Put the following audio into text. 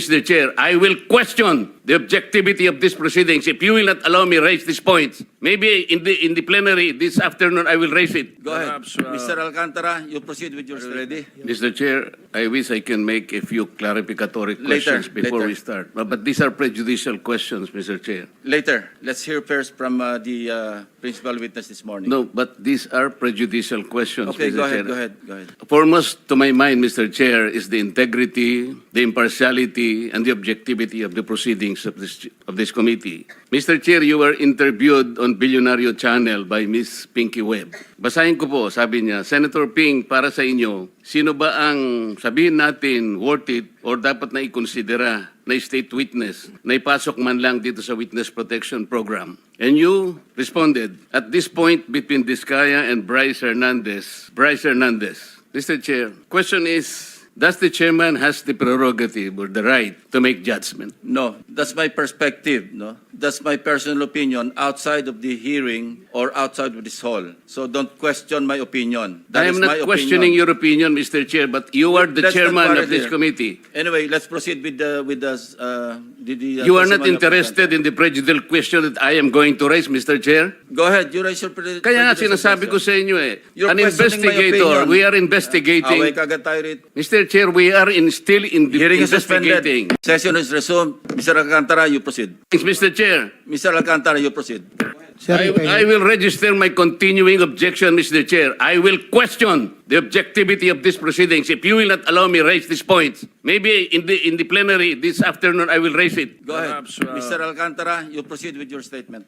Mr. Chair, I will question the objectivity of these proceedings if you will not allow me raise these points. Maybe in the plenary this afternoon I will raise it. Go ahead. Perhaps, Mr. Alcantara, you proceed with your statement. Mr. Chair, I wish I can make a few clarificatory questions before we start. But these are prejudicial questions, Mr. Chair. Later, let's hear first from the principal witness this morning. No, but these are prejudicial questions, Okay, Mr. go ahead, Chair. go ahead, go ahead. Foremost to my mind, Mr. Chair, is the integrity, the impartiality, and the objectivity of the proceedings of this committee. Mr. Chair, you were interviewed on Billionario Channel by Miss Pinky Webb. Basahin ko po, sabi niya, Senator Ping, para sa inyo, sino ba ang sabihin natin worth it or dapat na ikonsidera na state witness na ipasok man lang dito sa Witness Protection Program? And you responded, at this point between Diskaya and Bryce Hernandez, Mr. Chair, question is, does the chairman has the prerogative or the right to make judgment? No, that's my perspective, no? That's my personal opinion outside of the hearing or outside of this hall. So don't question my opinion. That I is am my not questioning opinion. your opinion, Mr. Chair, but you are the Let's not chairman quarrel of this here. committee. Anyway, let's proceed with the You are not testimony of interested in the prejudicial question that I am going to raise, Mr. Chair? Go ahead, you raise your Kaya nga sinasabi ko sa inyo You're an questioning my investigator, opinion. we are Away investigating. kagad tayo rito. Mr. Chair, we are still in the Hearing is suspended. investigating. Session is resumed. Mr. Alcantara, you proceed. Thanks, Mr. Chair. Mr. Alcantara, you proceed. I will register my continuing objection, Mr. Chair. I will question the objectivity of these proceedings if you will not allow me raise these points. Maybe in the plenary this afternoon I will raise it. Go ahead. Perhaps, Mr. Alcantara, you proceed with your statement.